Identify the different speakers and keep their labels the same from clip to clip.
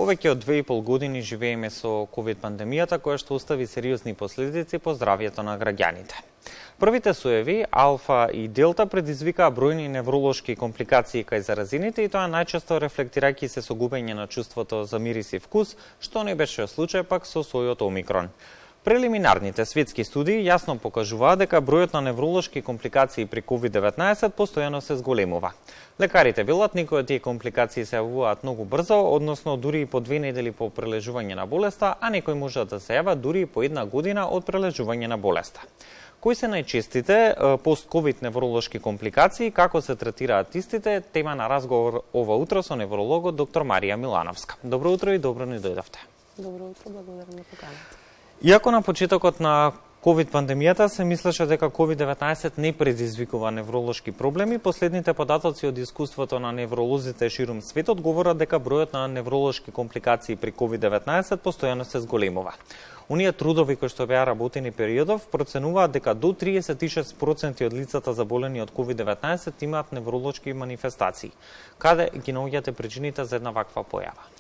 Speaker 1: Повеќе од 2,5 години живееме со ковид-пандемијата, која што остави сериозни последици по здравјето на граѓаните. Првите соеви, алфа и делта, предизвикаа бројни невролошки компликации кај заразените и тоа најчесто рефлектирајќи се со губење на чувството за мирис и вкус, што не беше случај пак со сојот Омикрон. Прелиминарните светски студии јасно покажуваат дека бројот на невролошки компликации при COVID-19 постојано се зголемува. Лекарите велат некои од тие компликации се јавуваат многу брзо, односно дури и по 2 недели по прележување на болеста, а некои можат да се јават дури и по 1 година од прележување на болеста. Кои се најчестите пост-ковид невролошки компликации, како се третираат истите, тема на разговор ова утро со неврологот доктор Марија Милановска. Добро утро и добро ни дојдовте.
Speaker 2: Добро утро, благодарам на поканата.
Speaker 1: Иако на почетокот на COVID-пандемијата се мислеше дека COVID-19 не предизвикува невролошки проблеми, последните податоци од искуството на невролозите ширум светот говорат дека бројот на невролошки компликации при COVID-19 постојано се зголемува. Оние трудови кои што беа работени периодов проценуваат дека до 36% од лицата заболени од COVID-19 имаат невролошки манифестации. Каде ги наоѓате причините за една ваква појава?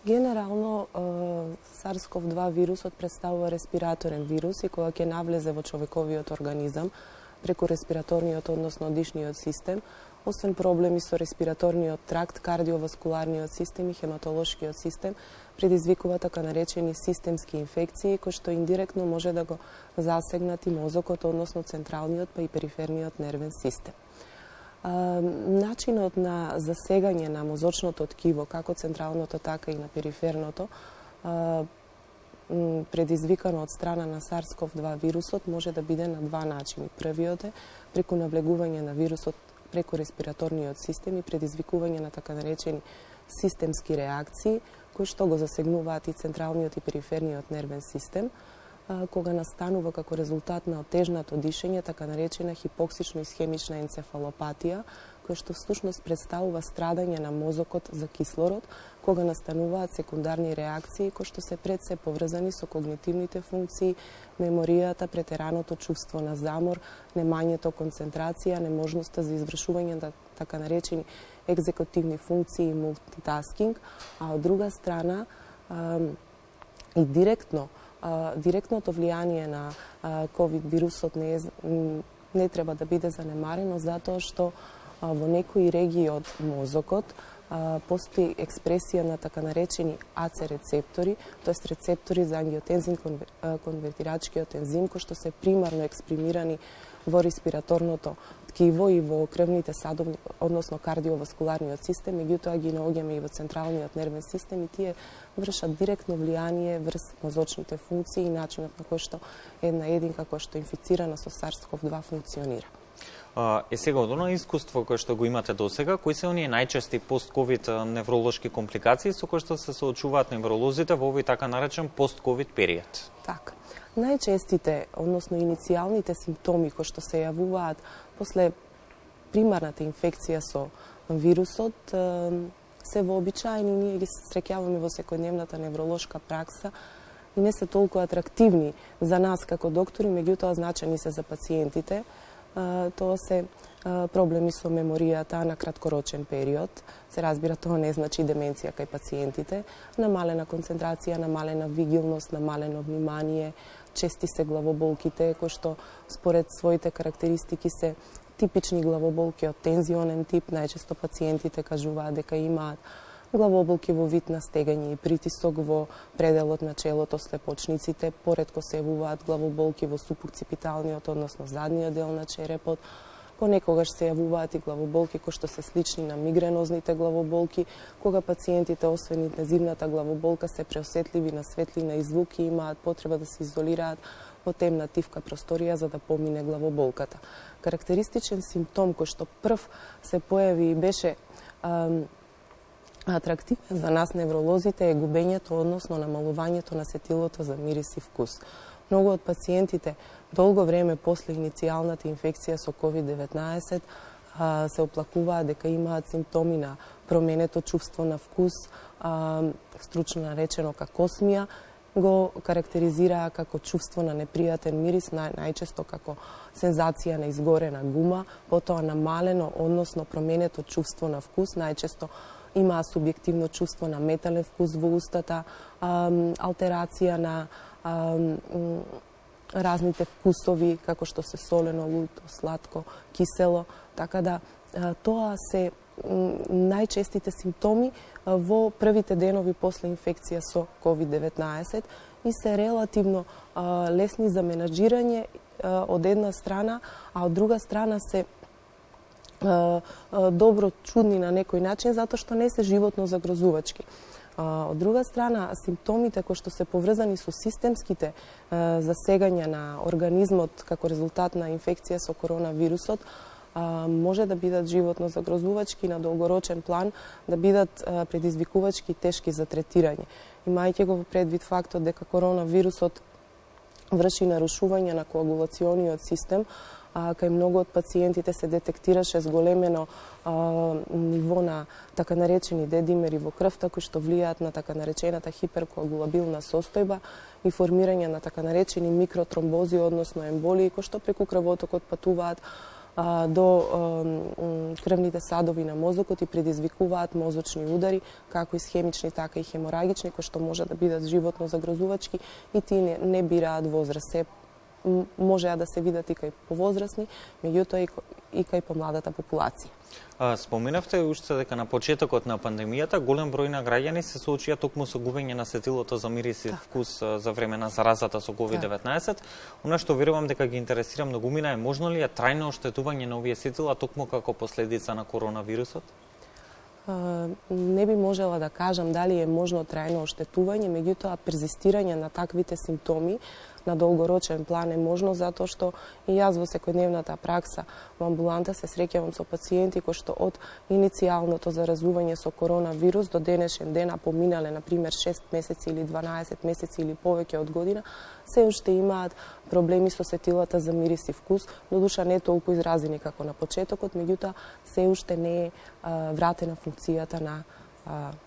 Speaker 2: Генерално, SARS-CoV-2 вирусот представува респираторен вирус и кога ќе навлезе во човековиот организам преку респираторниот, односно дишниот систем, освен проблеми со респираторниот тракт, кардиоваскуларниот систем и хематолошкиот систем, предизвикува така наречени системски инфекции, кои што индиректно може да го засегнат и мозокот, односно централниот па и периферниот нервен систем. Начинот на засегање на мозочното ткиво, како централното, така и на периферното, предизвикано од страна на SARS-CoV-2 вирусот, може да биде на два начини. Првиот е преку навлегување на вирусот преку респираторниот систем и предизвикување на така наречени системски реакции, кои што го засегнуваат и централниот и периферниот нервен систем, кога настанува како резултат на отежнато дишење, така наречена хипоксично-исхемична енцефалопатија, која што всушност представува страдање на мозокот за кислород, кога настануваат секундарни реакции кои што се пред се поврзани со когнитивните функции, меморијата, претераното чувство на замор, немањето концентрација, неможноста за извршување на така наречени екзекутивни функции и мултитаскинг, а од друга страна и директното влијание на ковид вирусот не треба да биде занемарено, затоа што во некои регии од мозокот постои експресија на така наречени АЦ рецептори, тоест рецептори за ангиотензин конвертирачкиот ензим, кои што се примарно експримирани во респираторното ткиво и во крвните садовни, односно кардиоваскуларниот систем, меѓутоа ги наоѓаме и во централниот нервен систем и тие вршат директно влијание врз мозочните функции и начинот на кој што една единка која што е инфицирана со SARS-CoV-2 функционира.
Speaker 1: Сега од оно искуство кое што го имате досега, кои се оние најчести пост-ковид невролошки компликации со кои што се соочуваат невролозите во овој така наречен пост-ковид период?
Speaker 2: Така. Најчестите, односно иницијалните симптоми кои што се јавуваат после примарната инфекција со вирусот се вообичаени, ние ги среќаваме во секојдневната невролошка пракса и не се толку атрактивни за нас како доктори, меѓутоа значени се за пациентите. Тоа се проблеми со меморијата на краткорочен период. Се разбира, тоа не значи деменција кај пациентите. Намалена концентрација, намалена вигилност, намалено внимание, чести се главоболките, кои што според своите карактеристики се типични главоболки од тензионен тип. Најчесто пациентите кажуваат дека имаат главоболки во вид на стегање и притисок во пределот на челото, слепочниците, поретко се јавуваат главоболки во супокципиталниот, односно задниот дел на черепот. Понекогаш се јавуваат и главоболки кои што се слични на мигренозните главоболки, кога пациентите освен интензивната главоболка се преосетливи на светлина и звуки и имаат потреба да се изолираат во темна тивка просторија за да помине главоболката. Карактеристичен симптом кој што прв се појави и беше атрактивен за нас невролозите е губењето, односно намалувањето на сетилото за мирис и вкус. Многу од пациентите долго време после иницијалната инфекција со COVID-19 се оплакуваат дека имаат симптоми на променето чувство на вкус, стручно наречено какосмија, го карактеризираа како чувство на непријатен мирис, најчесто како сензација на изгорена гума, потоа намалено, односно променето чувство на вкус, најчесто имаа субјективно чувство на метален вкус во устата, алтерација на разните вкусови, како што се солено, луто, сладко, кисело, така да тоа се најчестите симптоми во првите денови после инфекција со COVID-19 и се релативно лесни за менаџирање од една страна, а од друга страна се добро чудни на некој начин, затоа што не се животно загрозувачки. Од друга страна, симптомите кои што се поврзани со системските засегања на организмот како резултат на инфекција со коронавирусот, може да бидат животно загрозувачки на долгорочен план, да бидат предизвикувачки и тешки за третирање. Имајќи го предвид фактот дека коронавирусот врши нарушување на коагулациониот систем, кај многу од пациентите се детектираше зголемено ниво на така наречени дедимери во крвта, кои што влијаат на така наречената хиперкоагулабилна состојба и формирање на така наречени микротромбози, односно емболии, кои што преку крвотокот патуваат до крвните садови на мозокот и предизвикуваат мозочни удари, како исхемични, така и хеморагични, кои што може да бидат животно загрозувачки и тие не бираат возраст. Се можеа да се видат и кај повозрасни, меѓутоа и кај помладата популација.
Speaker 1: Споменавте уште дека на почетокот на пандемијата голем број на граѓани се соочија токму со губење на сетилото за мирис и вкус за време на заразата со COVID-19. Она што верувам дека ги интересира многумина е можно ли е трајно оштетување на овие сетила токму како последица на коронавирусот?
Speaker 2: Не би можела да кажам дали е можно трајно оштетување, меѓутоа перзистирање на таквите симптоми на долгорочен план е можно, затоа што и јас во секојдневната пракса во амбуланта се среќавам со пациенти кои што од иницијалното заразување со коронавирус до денешен ден, а поминале на пример 6 месеци или 12 месеци или повеќе од година, се уште имаат проблеми со сетилата за мирис и вкус, додуша не толку изразени како на почетокот, меѓутоа се уште не е вратена функцијата на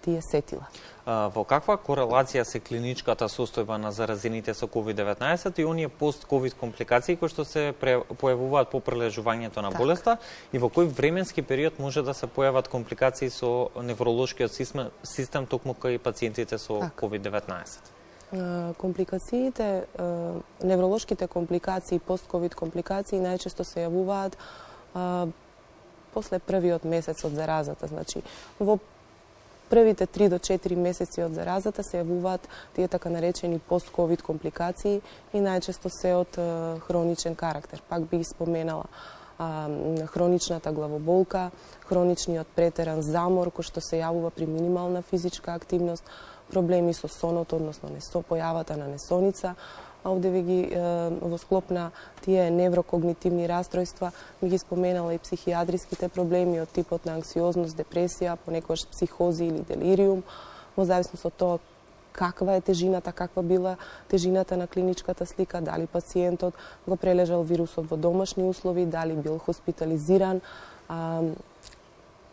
Speaker 2: тие сетила.
Speaker 1: Во каква корелација се клиничката состојба на заразените со COVID-19 и оние пост-ковид компликации кои што се појавуваат по прележувањето на болеста и во кој временски период може да се појават компликации со невролошкиот систем токму кај пациентите со COVID-19?
Speaker 2: Компликациите, невролошките компликации, пост-ковид компликации најчесто се јавуваат после првиот месец од заразата. Значи, во првите 3 до 4 месеци од заразата се јавуваат тие така наречени пост-ковид компликации и најчесто се од хроничен карактер. Пак би ги споменала хроничната главоболка, хроничниот претеран замор кој што се јавува при минимална физичка активност, проблеми со сонот, односно појавата на несоница, а овде ви ги во склоп на тие неврокогнитивни растројства ми ги споменала и психијатриските проблеми од типот на анксиозност, депресија, понекогаш психози или делириум, во зависност од тоа каква е тежината, каква била тежината на клиничката слика, дали пациентот го прележал вирусот во домашни услови, дали бил хоспитализиран,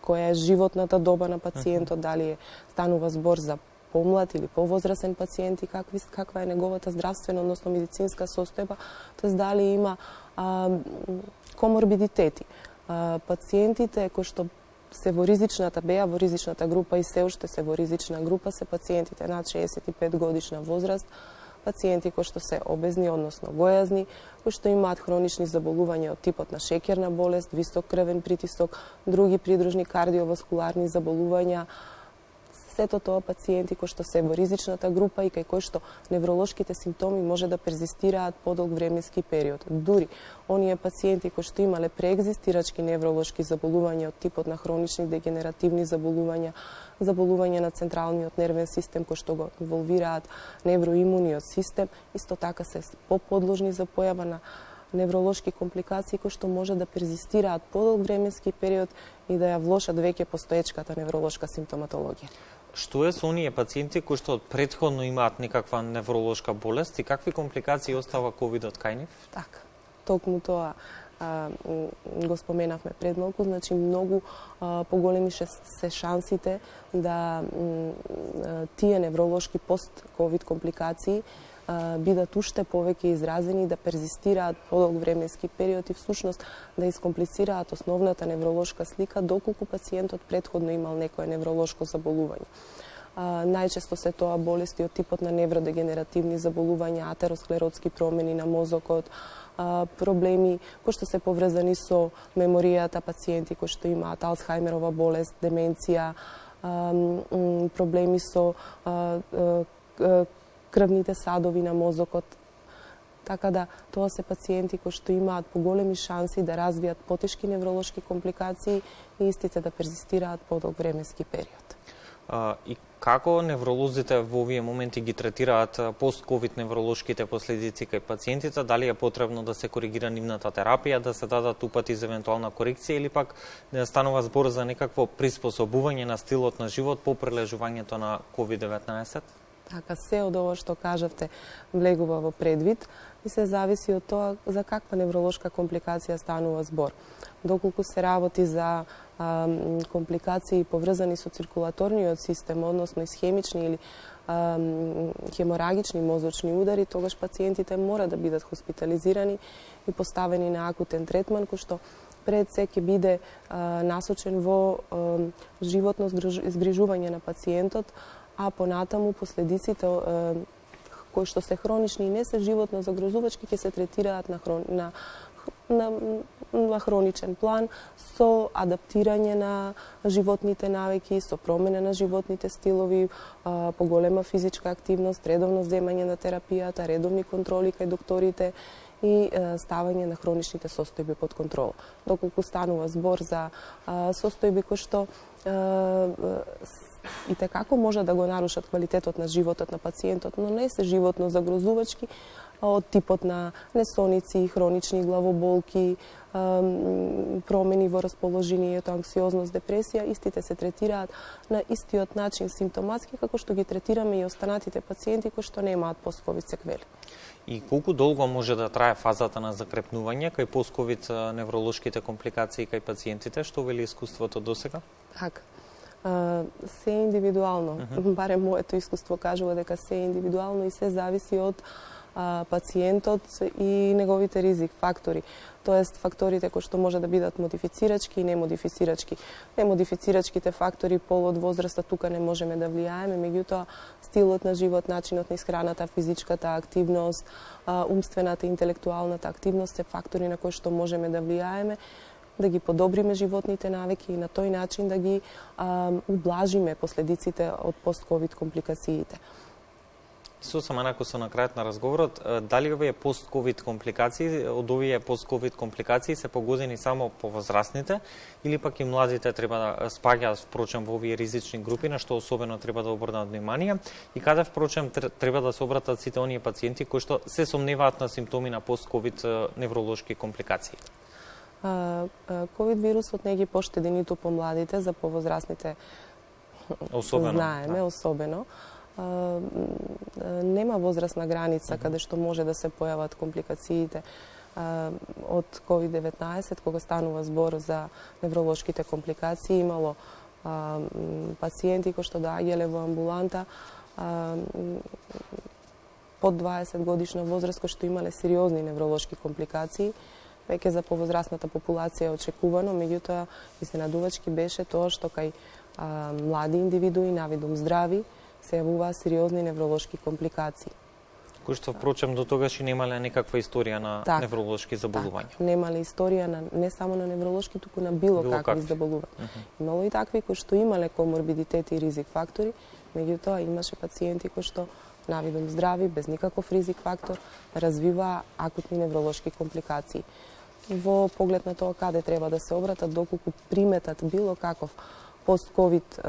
Speaker 2: која е животната доба на пациентот, дали станува збор за помлад или повозрасен пациент и каква е неговата здравствена, односно медицинска состојба, тоест дали има коморбидитети. Пациентите кои што се во ризичната во ризичната група и се уште се во ризична група се пациентите над 65 годишна возраст, пациенти кои што се обезни, односно гојазни, кои што имаат хронични заболувања од типот на шеќерна болест, висок крвен притисок, други придружни кардиоваскуларни заболувања, сето тоа пациенти кои што се во ризичната група и кај кои што невролошките симптоми може да перзистираат подолг временски период. Дури оние пациенти кои што имале преегзистирачки невролошки заболувања од типот на хронични дегенеративни заболувања, заболувања на централниот нервен систем кои што го инволвираат невроимуниот систем, исто така се поподложни за појава на невролошки компликации кои што може да перзистираат подолг временски период и да ја влошат веќе постоечката невролошка симптоматологија.
Speaker 1: Што е со оние пациенти кои што претходно имаат некаква невролошка болест и какви компликации остава ковидот кај нив?
Speaker 2: Така, токму тоа го споменавме пред малку, значи многу поголеми се шансите да тие невролошки пост-ковид компликации бидат уште повеќе изразени и да перзистираат подолг временски период и всушност да искомплицираат основната невролошка слика доколку пациентот претходно имал некое невролошко заболување. Најчесто се тоа болести од типот на невродегенеративни заболувања, атеросклеротски промени на мозокот, проблеми кои што се поврзани со меморијата, пациенти кои што имаат Алцхајмерова болест, деменција, проблеми со крвните садови на мозокот. Така да, тоа се пациенти кои што имаат поголеми шанси да развијат потешки невролошки компликации и истите да перзистираат подолг временски период.
Speaker 1: И како невролозите во овие моменти ги третираат пост-ковид невролошките последици кај пациентите? Дали е потребно да се коригира нивната терапија, да се дадат упати за евентуална корекција или пак да станува збор за некакво приспособување на стилот на живот по прележувањето на COVID-19?
Speaker 2: Така, се од ова што кажавте влегува во предвид и се зависи од тоа за каква невролошка компликација станува збор. Доколку се работи за компликации поврзани со циркулаторниот систем, односно исхемични или хеморагични мозочни удари, тогаш пациентите мора да бидат хоспитализирани и поставени на акутен третман, кој што пред се ќе биде насочен во животно згрижување на пациентот, а понатаму последиците кои што се хронични и не се животно загрозувачки ќе се третираат на хроничен план со адаптирање на животните навики, со промена на животните стилови, поголема физичка активност, редовно земање на терапијата, редовни контроли кај докторите и ставање на хроничните состојби под контрола. Доколку станува збор за состојби кои што и како може да го нарушат квалитетот на животот на пациентот, но не се животно загрозувачки, од типот на несоници, хронични главоболки, промени во расположението, анксиозност, депресија, истите се третираат на истиот начин симптоматски како што ги третираме и останатите пациенти кои што немаат пост-ковид секвели.
Speaker 1: И колку долго може да трае фазата на закрепнување кај пост-ковид невролошките компликации кај пациентите, што вели искуството досега?
Speaker 2: Така. Се индивидуално. Барем моето искуство кажува дека се индивидуално и се зависи од пациентот и неговите ризик фактори. Тоест факторите кои што може да бидат модифицирачки и немодифицирачки. Немодифицирачките фактори, полот, возраста, тука не можеме да влијаеме, меѓутоа стилот на живот, начинот на исхраната, физичката активност, умствената, интелектуалната активност се фактори на кои што можеме да влијаеме, да ги подобриме животните навики и на тој начин да ги ублажиме последиците од пост-ковид компликациите.
Speaker 1: Сосема накусо на крајот на разговорот, дали овие пост-ковид компликации, од овие пост-ковид компликации се погодени само по возрастните или пак и младите треба да спаѓаат впрочем во овие ризични групи, на што особено треба да обрнат внимание и каде впрочем треба да се обратат сите оние пациенти кои што се сомневаат на симптоми на пост-ковид невролошки компликации?
Speaker 2: Ковид вирусот не ги поштеди ниту по младите, за повозрастните знаеме, особено. Нема возрастна граница каде што може да се појават компликациите од COVID-19, кога станува збор за невролошките компликации. Имало пациенти кои што доаѓале во амбуланта под 20 годишна возраст, кои што имале сериозни невролошки компликации. Веќе за повозрастната популација е очекувано, меѓутоа изненадувачки беше тоа што кај млади индивидуи, навидум здрави, се јавуваа сериозни невролошки компликации.
Speaker 1: Кои што впрочем до тогаш и немале некаква историја на невролошки заболувања.
Speaker 2: Немале историја не само на невролошки, туку на било какви заболувања. Имало и такви кои што имале коморбидитети и ризик фактори, меѓутоа имаше пациенти кои што навидум здрави, без никаков ризик фактор, развиваа акутни невролошки компликации. Во поглед на тоа каде треба да се обратат, доколку приметат било каков пост-ковид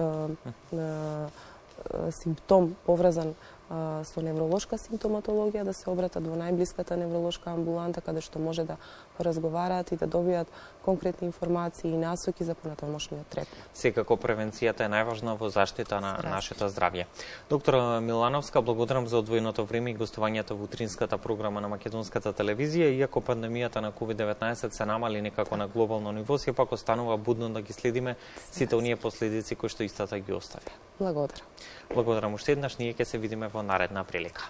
Speaker 2: симптом поврзан со невролошка симптоматологија, да се обратат во најблиската невролошка амбуланта, каде што може да поразговараат и да добијат конкретни информации и насоки за понатамошниот третман.
Speaker 1: Секако превенцијата е најважна во заштита на нашето здравје. Доктор Милановска, благодарам за одвоеното време и гостувањето во утринската програма на Македонската телевизија. Иако пандемијата на COVID-19 се намали некако на глобално ниво, сепак останува будно да ги следиме сите оние последици кои што истата ги остави.
Speaker 2: Благодарам.
Speaker 1: Благодарам уште еднаш, ние ќе се видиме во наредна прилика.